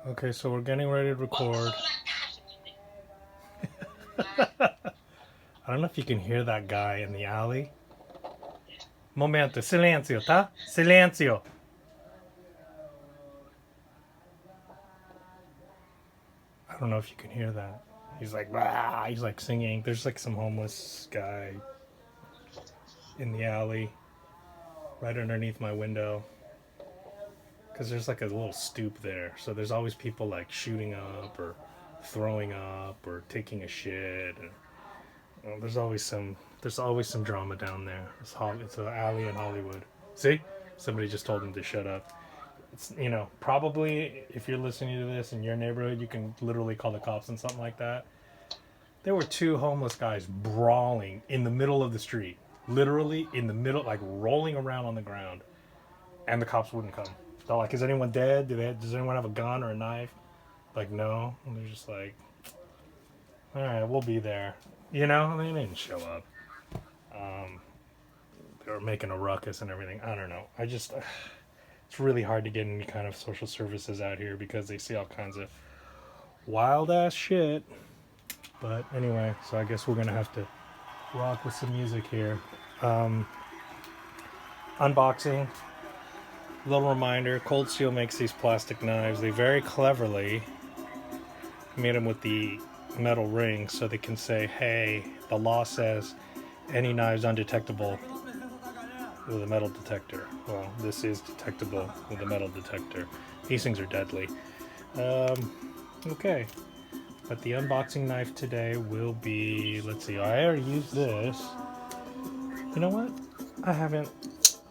Okay, so we're getting ready to record. I don't know if you can hear that guy in the alley. Momento, silenzio, tá? Silenzio. I don't know if you can hear that. He's like, "Rah!" He's like singing. There's like some homeless guy in the alley right underneath my window. Because there's like a little stoop there. So there's always people like shooting up or throwing up or taking a shit. And, well, there's always some drama down there. It's an alley in Hollywood. See? Somebody just told him to shut up. It's, probably if you're listening to this in your neighborhood, you can literally call the cops on something like that. There were two homeless guys brawling in the middle of the street. Literally in the middle, like rolling around on the ground. And the cops wouldn't come. They're like, is anyone dead? Does anyone have a gun or a knife? Like, no. And they're just like, all right, we'll be there. They didn't show up. They were making a ruckus and everything. I don't know. It's really hard to get any kind of social services out here because they see all kinds of wild ass shit. But anyway, so I guess we're going to have to rock with some music here. Unboxing. Little reminder, Cold Steel makes these plastic knives. They very cleverly made them with the metal ring so they can say, hey, the law says any knives undetectable with a metal detector. Well, this is detectable with a metal detector. These things are deadly. Okay. But the unboxing knife today will be, let's see, I already used this. You know what? I haven't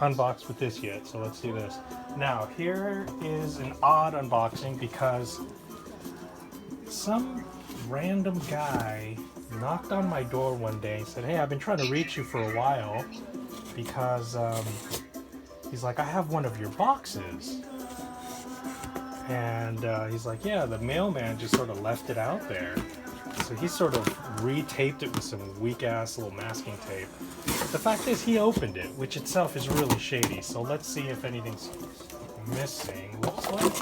unboxed with this yet, so let's do this. Now, here is an odd unboxing because some random guy knocked on my door one day and said, hey, I've been trying to reach you for a while because he's like, I have one of your boxes. And he's like, yeah, the mailman just sort of left it out there. So he sort of retaped it with some weak-ass little masking tape. The fact is, he opened it, which itself is really shady. So let's see if anything's missing. Looks like...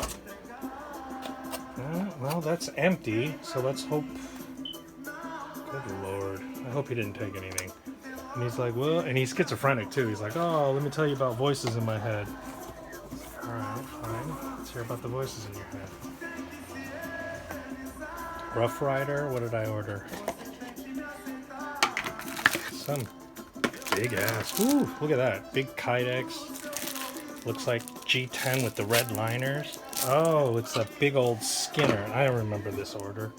well, that's empty, so let's hope... Good lord. I hope he didn't take anything. And he's like, well... And he's schizophrenic, too. He's like, oh, let me tell you about voices in my head. Alright, fine. Let's hear about the voices in your head. Rough Ryder? What did I order? Some big ass. Ooh, look at that. Big Kydex. Looks like G10 with the red liners. Oh, it's a big old Skinner. I remember this order.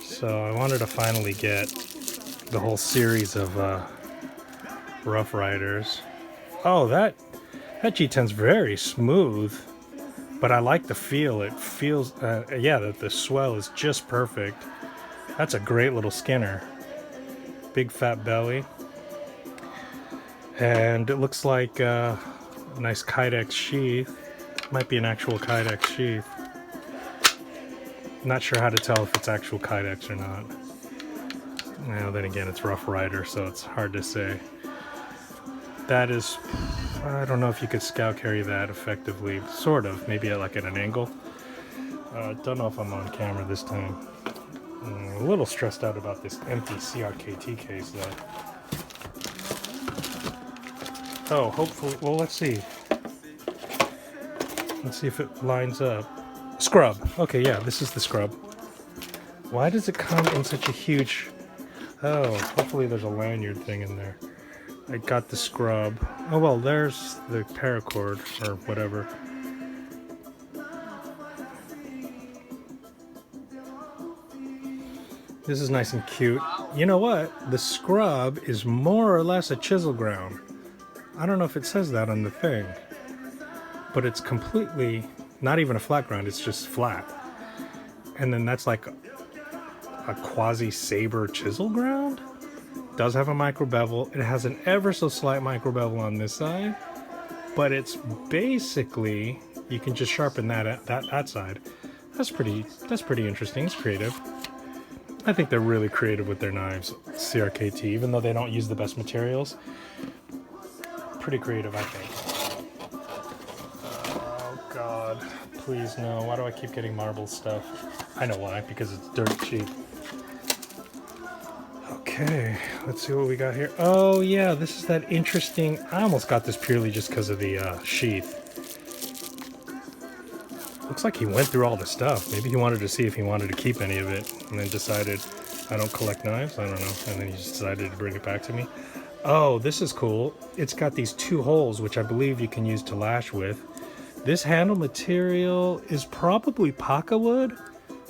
So I wanted to finally get the whole series of Rough Riders. Oh, that G10's very smooth. But I like the feel. It feels, the swell is just perfect. That's a great little Skinner. Big fat belly. And it looks like a nice Kydex sheath. Might be an actual Kydex sheath. Not sure how to tell if it's actual Kydex or not. Well, then again, it's Rough Ryder, so it's hard to say. That is... I don't know if you could scout carry that effectively. Sort of. Maybe at an angle. Don't know if I'm on camera this time. I'm a little stressed out about this empty CRKT case, though. Oh, hopefully... Well, let's see. Let's see if it lines up. Scrub. Okay, yeah, this is the scrub. Why does it come in such a huge... Oh, hopefully there's a lanyard thing in there. I got the scrub. Oh, well, there's the paracord, or whatever. This is nice and cute. You know what? The scrub is more or less a chisel ground. I don't know if it says that on the thing. But it's completely, not even a flat ground, it's just flat. And then that's like a quasi-saber chisel ground? Does have a micro bevel. It has an ever so slight micro bevel on this side, but it's basically, you can just sharpen that side. That's pretty interesting. It's creative. I think they're really creative with their knives, CRKT, even though they don't use the best materials. Pretty creative, I think. Oh god, Please, no. Why do I keep getting marble stuff? I know why, because it's dirt cheap. Okay, let's see what we got here. Oh, yeah, this is that interesting... I almost got this purely just because of the sheath. Looks like he went through all the stuff. Maybe he wanted to see if he wanted to keep any of it, and then decided, I don't collect knives, I don't know. And then he just decided to bring it back to me. Oh, this is cool. It's got these 2 holes, which I believe you can use to lash with. This handle material is probably P.E.K. wood.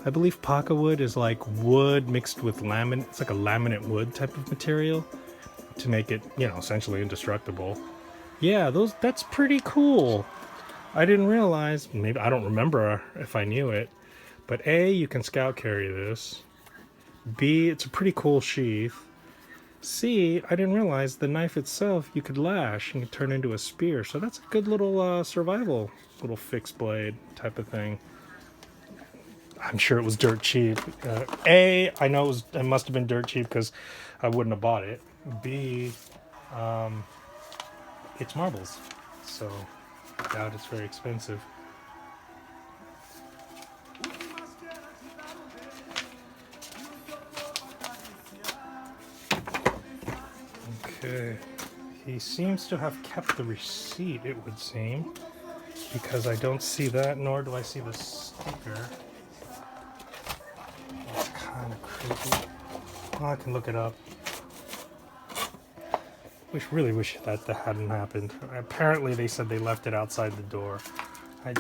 I believe P.E.K. wood is like wood mixed with laminate. It's like a laminate wood type of material to make it, you know, essentially indestructible. Yeah, that's pretty cool. I didn't realize, maybe I don't remember if I knew it, but A, you can scout carry this. B, it's a pretty cool sheath. C, I didn't realize the knife itself you could lash and turn into a spear. So that's a good little survival, little fixed blade type of thing. I'm sure it was dirt cheap. A, I know it must have been dirt cheap because I wouldn't have bought it. B, it's marbles, so I doubt it's very expensive. Okay, he seems to have kept the receipt, it would seem, because I don't see that, nor do I see the sticker. It's kind of creepy. Oh, I can look it up. Really wish that hadn't happened. Apparently they said they left it outside the door. I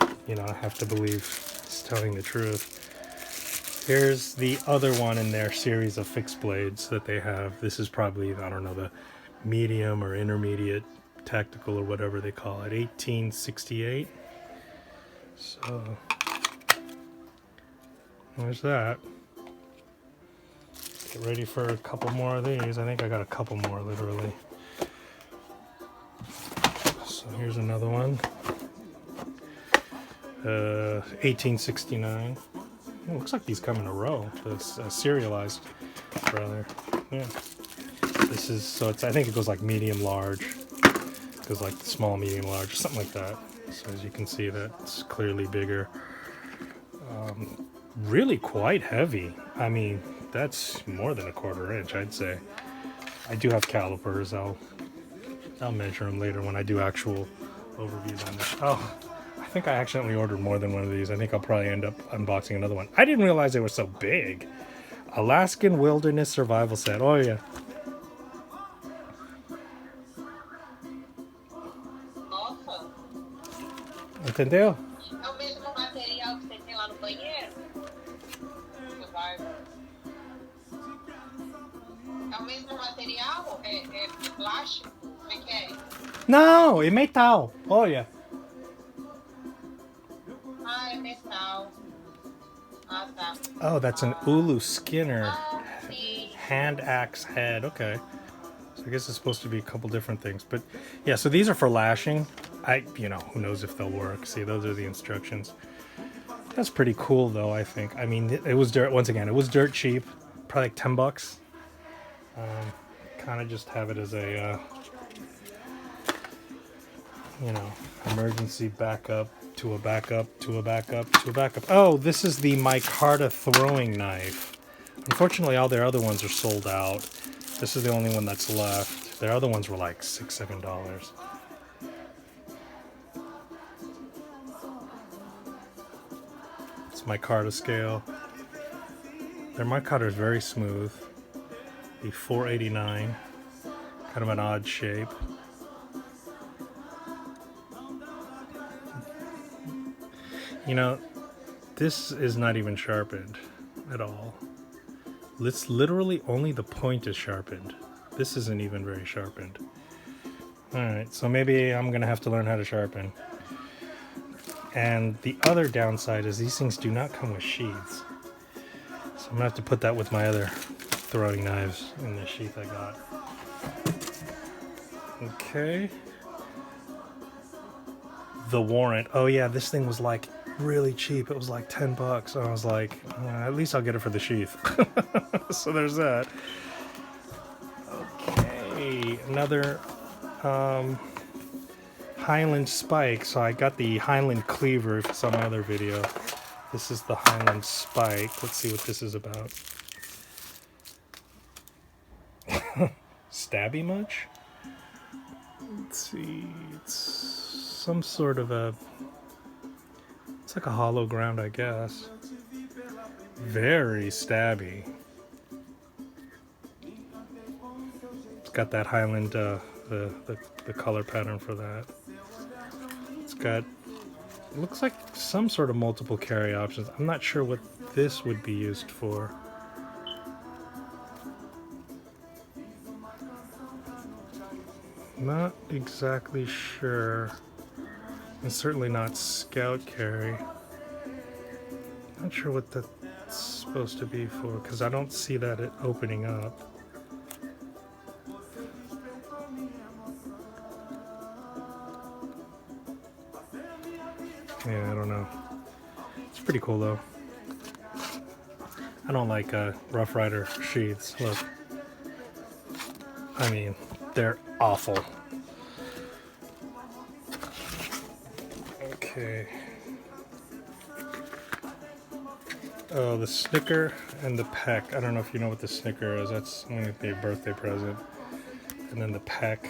have to believe it's telling the truth. Here's the other one in their series of fixed blades that they have. This is probably, I don't know, the medium or intermediate tactical or whatever they call it. 1868. So there's that. Get ready for a couple more of these. I think I got a couple more literally. So here's another one. 1869. It looks like these come in a row. It's serialized, rather. Yeah. This is, so it's, I think it goes like medium large. It goes like small, medium large, or something like that. So as you can see, that's clearly bigger. Really quite heavy. I mean, that's more than a 1/4 inch, I'd say. I do have calipers. I'll measure them later when I do actual overviews on this. Oh, I think I accidentally ordered more than one of these. I think I'll probably end up unboxing another one. I didn't realize they were so big. Alaskan Wilderness Survival Set. Oh, yeah. Entendeu? É o mesmo material que você tem lá no banheiro? É o mesmo material? É plástico? Como é que é? Não, é metal. Olha. Ah, é metal. Ah, tá. Oh, that's an Ulu Skinner Sim. hand axe head. Okay. So I guess it's supposed to be a couple different things. But yeah, so these are for lashing. Who knows if they'll work. See, those are the instructions. That's pretty cool though, I think. I mean, it was dirt, once again, it was dirt cheap. Probably like $10. Kind of just have it as a, emergency backup to a backup to a backup to a backup. Oh, this is the micarta throwing knife. Unfortunately, all their other ones are sold out. This is the only one that's left. Their other ones were like $6, $7. It's micarta scale. Their micarta is very smooth. The 489, kind of an odd shape. This is not even sharpened at all. It's literally only the point is sharpened. This isn't even very sharpened. Alright, so maybe I'm gonna have to learn how to sharpen. And the other downside is these things do not come with sheaths. So I'm gonna have to put that with my other throwing knives in the sheath I got. Okay. The warrant. Oh yeah, this thing was like really cheap. It was like $10. I was like, at least I'll get it for the sheath. So there's that. Okay, another Highland spike. So I got the Highland cleaver if it's on my other video. This is the Highland spike. Let's see what this is about. Stabby much? Let's see. It's some sort of a... It's like a hollow ground, I guess. Very stabby. It's got that Highland, the color pattern for that. It's got... It looks like some sort of multiple carry options. I'm not sure what this would be used for. Not exactly sure. And certainly not scout carry. Not sure what that's supposed to be for, because I don't see that it opening up. Yeah, I don't know. It's pretty cool though. I don't like Rough Rider sheaths. Look. I mean, they're awful. Okay. Oh, the Snicker and the P.E.C.K. I don't know if you know what the Snicker is. That's only a birthday present. And then the P.E.C.K.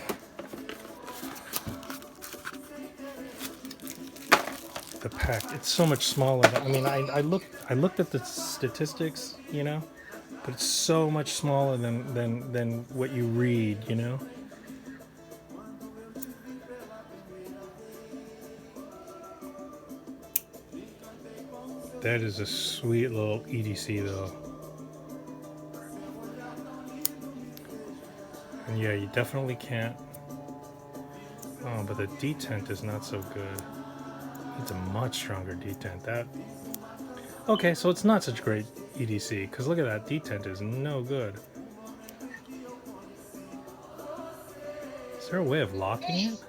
The P.E.K. It's so much smaller. I mean, I looked at the statistics, you know, but it's so much smaller than what you read, you know. That is a sweet little EDC though. And yeah, you definitely can't. Oh, but the detent is not so good. It's a much stronger detent. That. Okay, so it's not such great EDC, because look at that, detent is no good. Is there a way of locking it?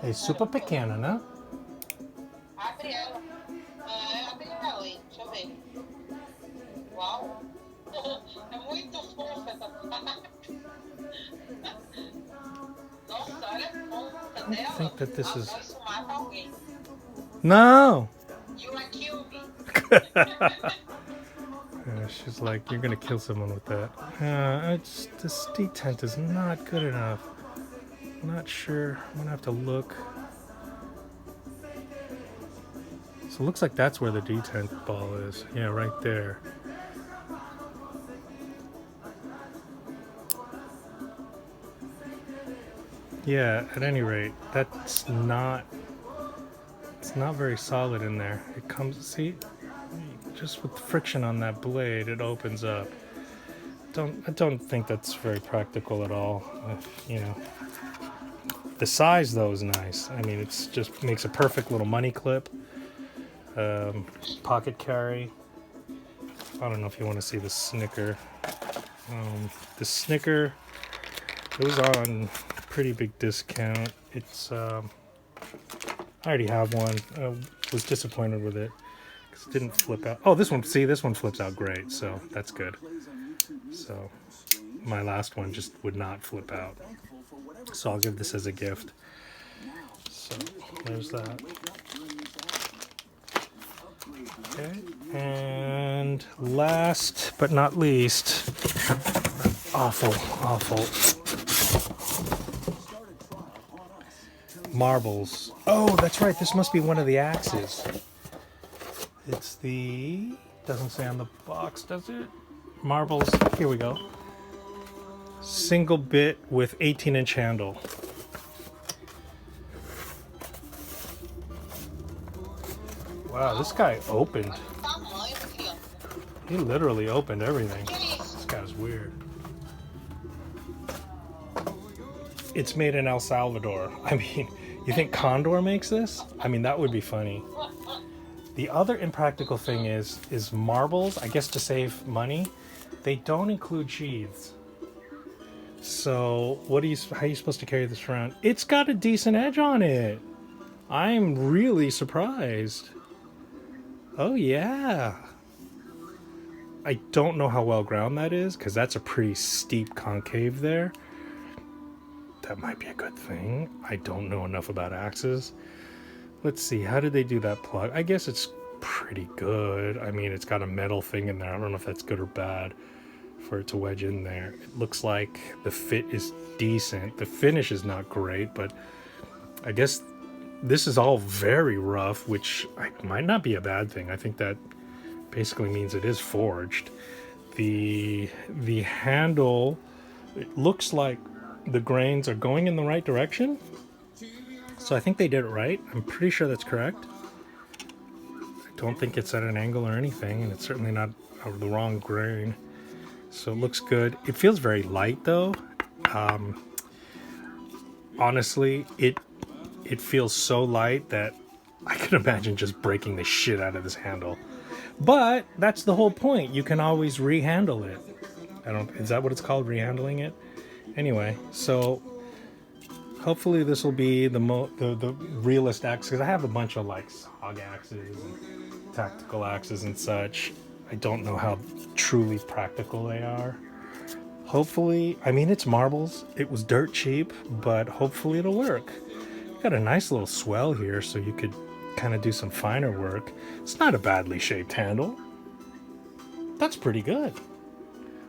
É super pequena, né? Abre ela. Abre ela aí, deixa eu ver. Uau! É muito fofa essa parte. Nossa, olha a ponta dela. I think that this is... Isso mata alguém. No! You wanna kill me. She's like, you're gonna kill someone with that. This detent is not good enough. I'm not sure. I'm gonna have to look. So it looks like that's where the detent ball is. Yeah, right there. Yeah, at any rate, that's not... It's not very solid in there. It comes... See? Just with friction on that blade, it opens up. I don't think that's very practical at all. You know. The size though is nice. I mean, it's just makes a perfect little money clip. Pocket carry. I don't know if you want to see the Snicker. The Snicker, it was on pretty big discount. It's I already have one. I was disappointed with it because it didn't flip out. Oh, this one. See, this one flips out great, so that's good. So my last one just would not flip out. So I'll give this as a gift. So there's that. Okay. And last but not least, awful. Marbles. Oh, that's right. This must be one of the axes. It's the... Doesn't say on the box, does it? Marbles. Here we go. Single bit with 18-inch handle. Wow, this guy opened. He literally opened everything. This guy's weird. It's made in El Salvador. I mean, you think Condor makes this? I mean, that would be funny. The other impractical thing is marbles, I guess to save money, they don't include sheaths. So how are you supposed to carry this around? It's got a decent edge on it. I'm really surprised. Oh yeah. I don't know how well ground that is, because that's a pretty steep concave there. That might be a good thing. I don't know enough about axes. Let's see, how did they do that plug? I guess it's pretty good. I mean, it's got a metal thing in there. I don't know if that's good or bad for it to wedge in there. It looks like the fit is decent. The finish is not great, but I guess this is all very rough, which might not be a bad thing. I think that basically means it is forged. The handle, it looks like the grains are going in the right direction. So I think they did it right. I'm pretty sure that's correct. I don't think it's at an angle or anything, and it's certainly not the wrong grain. So it looks good. It feels very light though. Honestly, it feels so light that I can imagine just breaking the shit out of this handle. But that's the whole point. You can always rehandle it. Is that what it's called, rehandling it? Anyway, so hopefully this will be the realest axe, because I have a bunch of like SOG axes and tactical axes and such. I don't know how truly practical they are. Hopefully, I mean, it's marbles. It was dirt cheap, but hopefully it'll work. Got a nice little swell here, so you could kind of do some finer work. It's not a badly shaped handle. That's pretty good.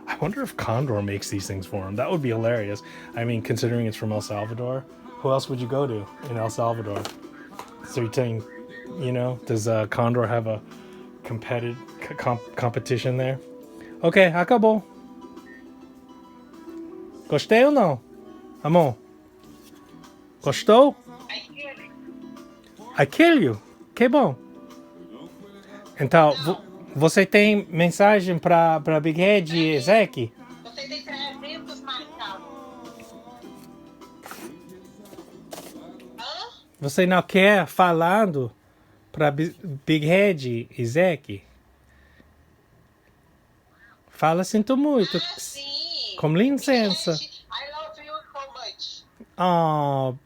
I wonder if Condor makes these things for him. That would be hilarious. I mean, considering it's from El Salvador, who else would you go to in El Salvador? So you're saying, you know, does Condor have a competition there? Okay, acabou. Gostei ou não? Amor? Gostou? Aquele? Que bom. Então, você tem mensagem para Big Head e Zeke? Você tem 300 marcados. Hã? Você não quer falando para Big Head e Zeke? Fala, sinto muito. Ah, sim. Com licença. I love you so much. Oh,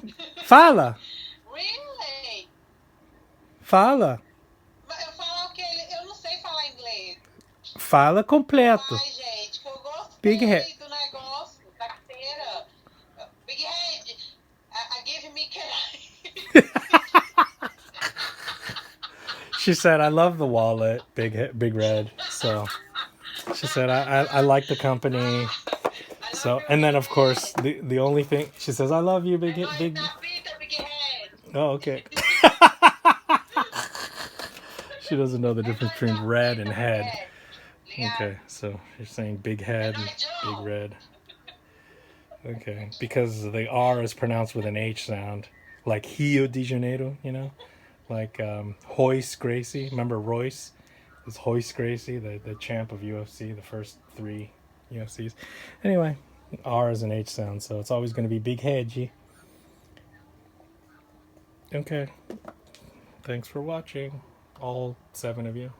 fala. Really? Fala. Eu falo que eu não sei falar inglês. Fala completo. Ai, gente, que eu gostei Big Head. do negócio, da carteira. Big Head, give me She said, I love the wallet, Big Red. So she said, I like the company. So, and then of course, the only thing, she says, I love you, Big Head. Oh, okay. She doesn't know the difference between red and head. Okay, so you're saying big head and big red. Okay, because the R is pronounced with an H sound, like Rio de Janeiro, you know, like Royce Gracie. Remember Royce? It's Royce Gracie, the champ of UFC, the first 3 UFCs. Anyway, R is an H sound, so it's always going to be big head. Okay, thanks for watching, all 7 of you.